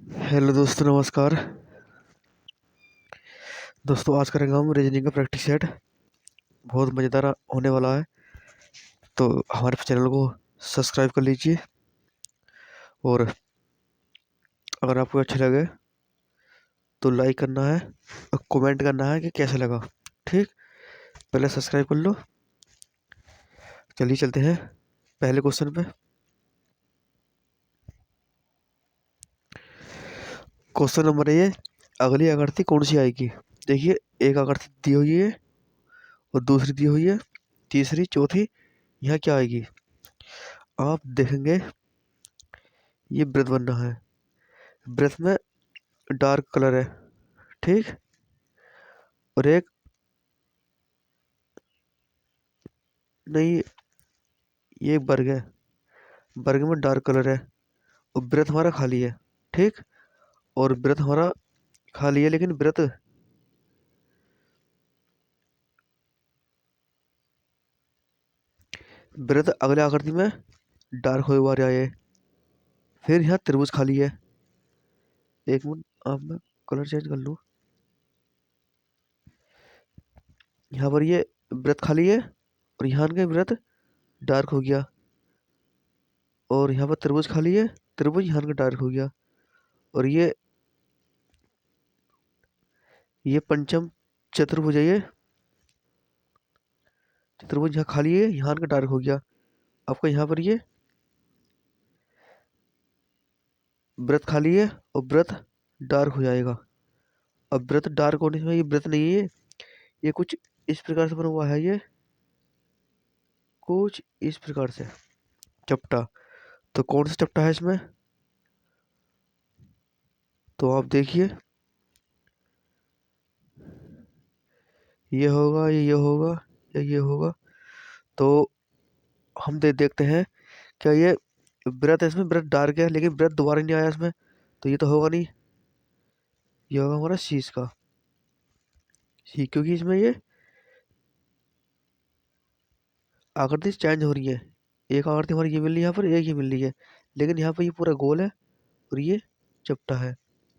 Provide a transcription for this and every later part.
Hello दोस्तों, नमस्कार। दोस्तों, आज करेंगे हम रीजनिंग का प्रैक्टिस सेट। बहुत मज़ेदार होने वाला है। तो हमारे चैनल को सब्सक्राइब कर लीजिए, और अगर आपको अच्छा लगे तो लाइक करना है और कमेंट करना है कि कैसा लगा। ठीक, पहले सब्सक्राइब कर लो। चलिए चलते हैं पहले क्वेश्चन पे। क्वेश्चन नंबर ये, अगली आकृति कौन सी आएगी। देखिए, एक आकृति दी हुई है और दूसरी दी हुई है, तीसरी, चौथी। यहाँ क्या आएगी आप देखेंगे। ये वृत्त बनना है। वृत्त में डार्क कलर है, ठीक। और एक नहीं, ये एक वर्ग है। वर्ग में डार्क कलर है और वृत्त हमारा खाली है, ठीक। और वृत्त हमारा खाली है, लेकिन वृत्त अगले आकृति में डार्क हुए हुआ रहा है। फिर यहाँ त्रिभुज खाली है। एक मिनट, अब मैं कलर चेंज कर लूँ। यहाँ पर ये वृत्त खाली है और यहाँ के वृत्त डार्क हो गया। और यहाँ पर त्रिभुज खाली है, त्रिभुज यहाँ का डार्क हो गया। और ये पंचम चतुर्भुज है। ये चतुर्भुज यहाँ खाली है, यहाँ का डार्क हो गया। आपका यहाँ पर ये वृत्त खाली है और वृत्त डार्क हो जाएगा। अब वृत्त डार्क होने से ये वृत्त नहीं है, ये कुछ इस प्रकार से बना हुआ है। ये कुछ इस प्रकार से चपटा। तो कौन सा चपटा है इसमें, तो आप देखिए। ये होगा, ये होगा, या ये होगा। तो हम देखते हैं क्या ये वृत्त है। इसमें वृत्त डार्क है, लेकिन वृत्त दोबारा नहीं आया इसमें, तो ये तो होगा नहीं। ये होगा हमारा शीश का शी, क्योंकि इसमें ये आकृति चेंज हो रही है। एक आकृति हमारी ये मिल रही है, यहाँ पर एक ही मिल रही है, लेकिन यहाँ पर ये पूरा गोल है और ये चपटा है।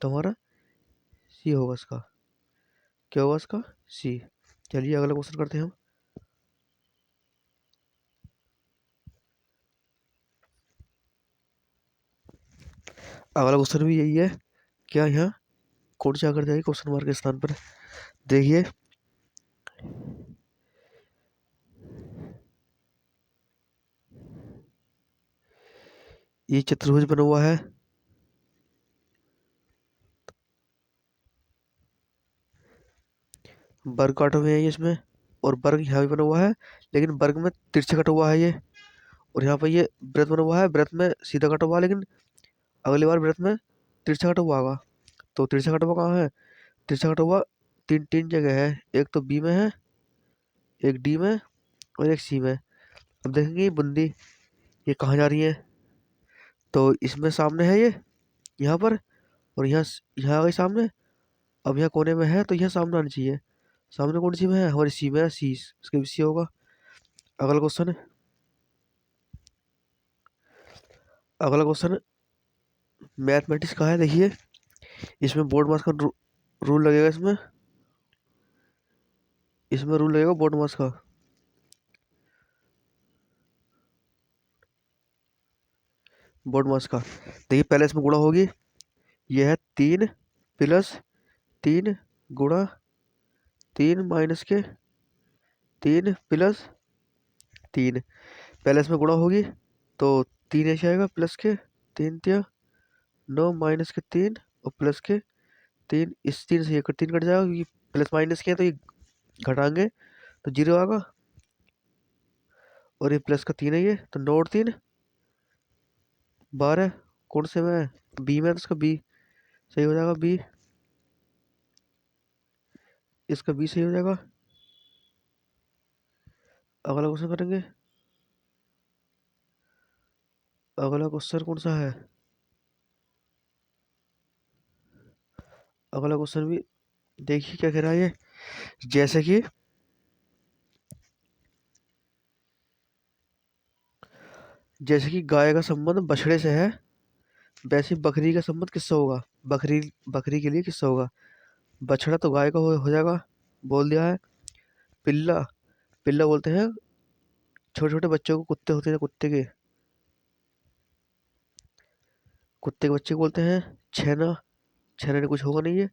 तो हमारा सी होगा इसका। क्या होगा इसका, सी। चलिए अगला क्वेश्चन करते हैं हम। अगला क्वेश्चन भी यही है। क्या यहाँ कौन सी आकृति आएगी क्वेश्चन मार्क के स्थान पर। देखिए, ये चतुर्भुज बना हुआ है। वर्ग काटा हुए हैं ये इसमें, और वर्ग यहाँ भी बना हुआ है, लेकिन वर्ग में तिरछा कटा हुआ है ये। और यहाँ पर ये वृत्त बना हुआ है, वृत्त में सीधा कटा हुआ है, लेकिन अगली बार वृत्त में तिरछा कटा हुआ होगा। तो तिरछा कटा हुआ कहाँ है, तिरछा कटा हुआ तीन तीन जगह है। एक तो बी में है, एक डी में, और एक सी में। अब देखेंगे ये बूंदी ये कहाँ जा रही है। तो इसमें सामने है ये, यहाँ पर, और यहाँ आ गई सामने। अब यहाँ कोने में है, तो यहाँ सामने आनी चाहिए। सामने कौन सी में है, हमारी सी में है, सी। इसका भी सी होगा। अगला क्वेश्चन है। अगला क्वेश्चन मैथमेटिक्स का है। देखिए, इसमें बोर्ड मास का रूल लगेगा। इसमें इसमें रूल लगेगा बोर्ड मास का। बोर्ड मास का देखिए, पहले इसमें गुणा होगी। यह है 3 + 3 गुणा 3 - 3 + 3। पहले इसमें गुणा होगी, तो 3 ऐसे आएगा प्लस के 3 × 9 - के 3 और प्लस के 3। इस 3 से ये 3 कट जाएगा, क्योंकि प्लस माइनस के है, तो ये घटाएंगे तो 0 आएगा। और ये प्लस का 3 है, ये तो 9 और 3 12। कौन से में, बी में, तो इसका बी सही हो जाएगा। बी, इसका बी सही हो जाएगा। अगला क्वेश्चन करेंगे। अगला क्वेश्चन कौन सा है। अगला क्वेश्चन भी देखिए क्या कह रहा है ये। जैसे कि गाय का संबंध बछड़े से है, वैसे बकरी का संबंध किससे होगा? बकरी बकरी के लिए किससे होगा? बछड़ा तो गाय का हो जाएगा, बोल दिया है। पिल्ला, पिल्ला बोलते हैं छोटे छोटे बच्चों को, कुत्ते होते हैं कुत्ते के बच्चे को बोलते हैं छेना। छेना ने कुछ होगा नहीं, ये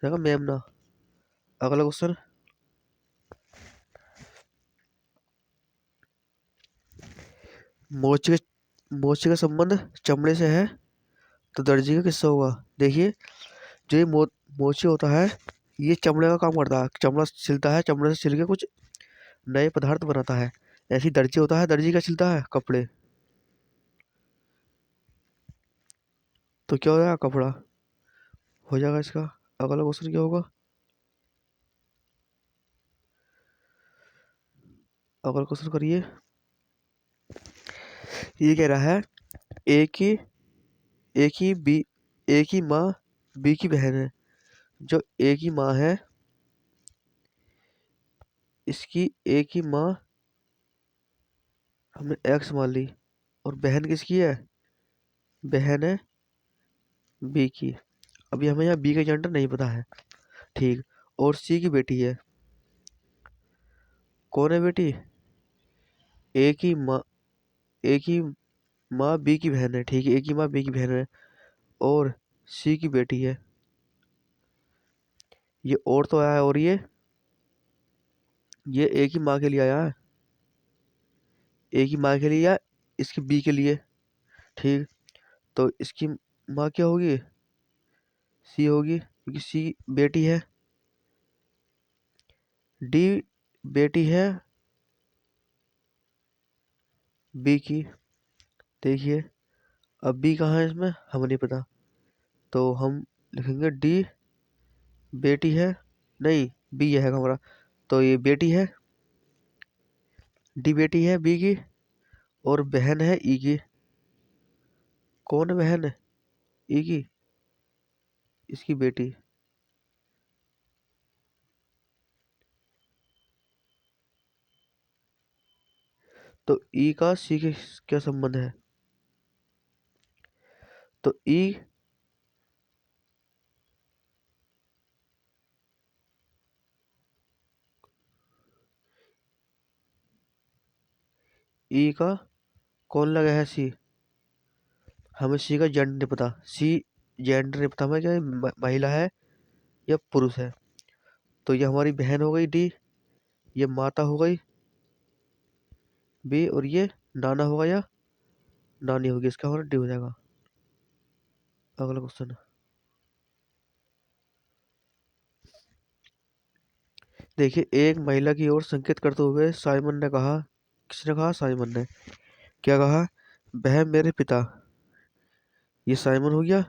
जाएगा मेमना। अगला क्वेश्चन, मोचे मोचे का संबंध चमड़े से है, तो दर्जी का किससे होगा? देखिए, जो ये मोची होता है, ये चमड़े का काम करता है, चमड़ा छिलता है, चमड़े से छिल के कुछ नए पदार्थ बनाता है। ऐसे ही दर्जी होता है, दर्जी का छिलता है कपड़े, तो क्या हो जाएगा? कपड़ा हो जाएगा इसका। अगला क्वेश्चन क्या होगा? अगला क्वेश्चन करिए। ये कह रहा है एक ही एक ही बी एक ही माँ बी की बहन है। जो एक ही माँ है, इसकी एक ही माँ हमने एक्स मान ली, और बहन किसकी है? बहन है बी की। अभी हमें यहाँ बी का जेंडर नहीं पता है, ठीक। और सी की बेटी है। कौन है बेटी? एक ही माँ एक ही माँ बी की बहन है, ठीक है, एक ही माँ बी की बहन है, और सी की बेटी है। ये और तो आया है, और ये एक ही माँ के लिए आया है, एक ही माँ के लिए या इसकी बी के लिए, ठीक। तो इसकी माँ क्या होगी? सी होगी, क्योंकि सी बेटी है, डी बेटी है बी की। देखिए, अब बी कहाँ है इसमें हमें नहीं पता, तो हम लिखेंगे डी बेटी है, नहीं, बी है हमारा, तो ये बेटी है, डी बेटी है बी की, और बहन है ई की। कौन है बहन? ई की, इसकी बेटी। तो ई का सी के क्या संबंध है? तो ई का कौन लगा है? सी। हमें सी का जेंडर नहीं पता, सी जेंडर नहीं पता हमें, क्या ये महिला है या पुरुष है। तो ये हमारी बहन हो गई डी, ये माता हो गई बी, और ये नाना होगा या नानी होगी, इसका हमारा डी हो जाएगा। अगला क्वेश्चन, देखिए, एक महिला की ओर संकेत करते हुए साइमन ने कहा, किसने कहा? साइमन ने। क्या कहा? वह मेरे पिता। ये साइमन हो गया,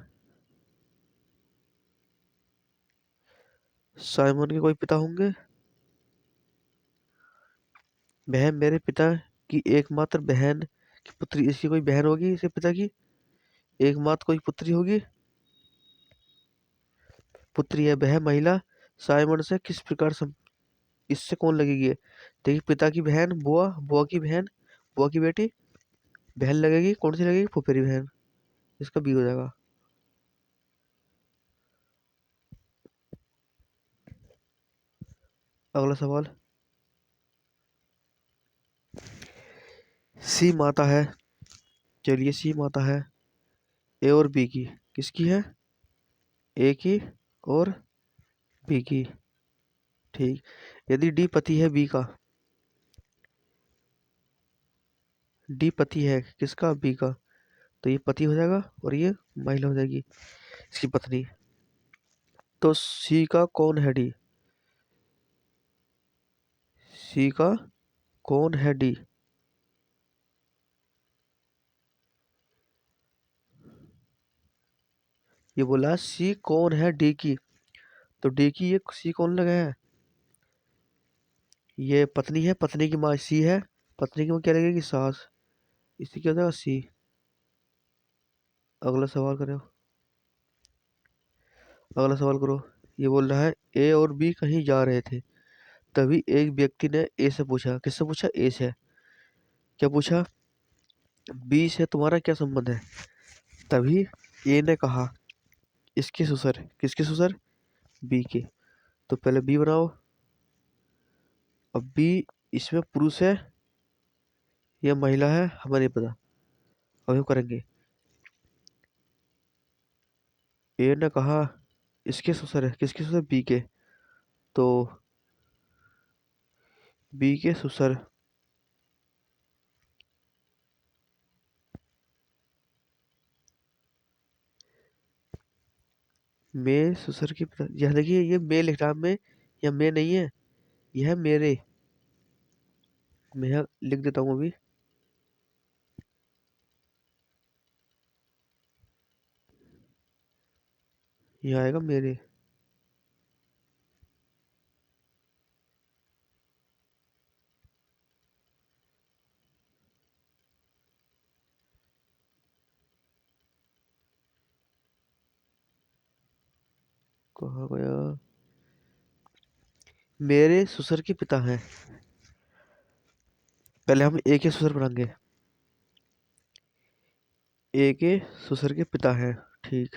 साइमन के कोई पिता होंगे। वह मेरे पिता की एकमात्र बहन की पुत्री, इसकी कोई बहन होगी इसके पिता की, एकमात्र कोई पुत्री होगी, पुत्री है। वह महिला साइमन से किस प्रकार इससे कौन लगेगी ये? देखिए, पिता की बहन बुआ, बुआ की बहन, बुआ की बेटी, बहन लगेगी, कौन सी लगेगी? फुफेरी बहन। इसका बी हो जाएगा। अगला सवाल, सी माता है, चलिए सी माता है ए और बी की, किसकी है? ए की और बी की, ठीक। यदि डी पति है बी का, डी पति है किसका? बी का, तो ये पति हो जाएगा, और ये महिला हो जाएगी, इसकी पत्नी। तो सी का कौन है डी? सी का कौन है डी? ये बोला सी कौन है डी की, तो डी की ये सी कौन लगा है? ये पत्नी है, पत्नी की माँ सी है, पत्नी की माँ क्या लगेगी? सास। इसी क्या हो जाएगा? सी। अगला सवाल करो, अगला सवाल करो। ये बोल रहा है ए और बी कहीं जा रहे थे, तभी एक व्यक्ति ने ए से पूछा, किससे पूछा? ए से। क्या पूछा? बी से तुम्हारा क्या संबंध है? तभी ए ने कहा इसके ससुर, किसके ससुर, बी के। तो पहले बी बनाओ। अब बी इसमें पुरुष है या महिला है हमें नहीं पता, अभी हम करेंगे। ए ने कहा इसके ससुर है, किसके ससुर, बी के। तो बी के ससुर मैं ससुर के पिता, यह देखिए ये मैं लिख रहा में या मैं नहीं है, यह है मेरे। मैं यहाँ लिख देता हूँ अभी। यहाँ आएगा मेरे। कहाँ गया, मेरे ससुर के पिता हैं। पहले हम ए के ससुर बनाएंगे। ए के ससुर के पिता हैं, ठीक।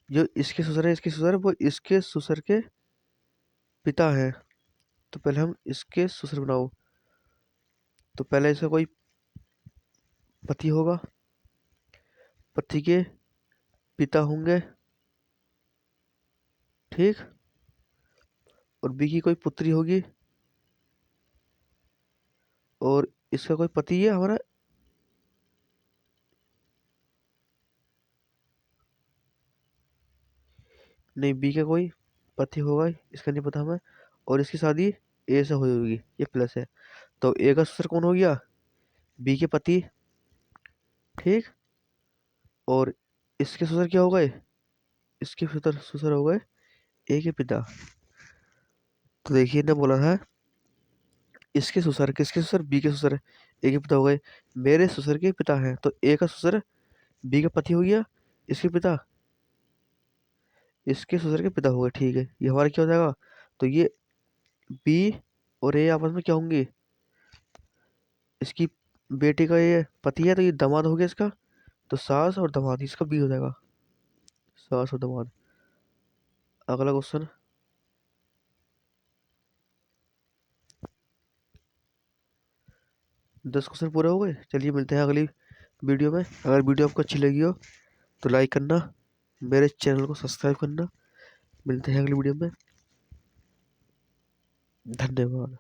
जो इसके ससुर है, इसके ससुर वो इसके ससुर के पिता हैं। तो पहले हम इसके ससुर बनाओ। तो पहले इसका कोई पति होगा, पति के पिता होंगे, ठीक। और बी की कोई पुत्री होगी, और इसका कोई पति है हमारा, नहीं बी का कोई पति होगा, इसका नहीं पता हमें। और इसकी शादी ए से हुई होगी, ये प्लस है। तो ए का ससुर कौन हो गया, बी के पति, ठीक। और इसके ससुर क्या हो गए, इसके ससुर ससुर हो गए ए के पिता। तो देखिए ना बोला था इसके ससुर, किसके ससुर, बी के ससुर, ए के पिता हो गए। मेरे ससुर के पिता हैं, तो ए का ससुर बी का पति हो गया, इसके पिता, इसके ससुर के पिता हो गए, ठीक है। ये हमारा क्या हो जाएगा, तो ये बी और ए आपस में क्या होंगे, इसकी बेटी का ये पति है तो ये दामाद हो गया इसका। तो सास और दामाद, इसका बी हो जाएगा, सास और दामाद। अगला क्वेश्चन। 10 क्वेश्चन पूरे हो गए। चलिए मिलते हैं अगली वीडियो में। अगर वीडियो आपको अच्छी लगी हो तो लाइक करना, मेरे चैनल को सब्सक्राइब करना। मिलते हैं अगली वीडियो में। धन्यवाद।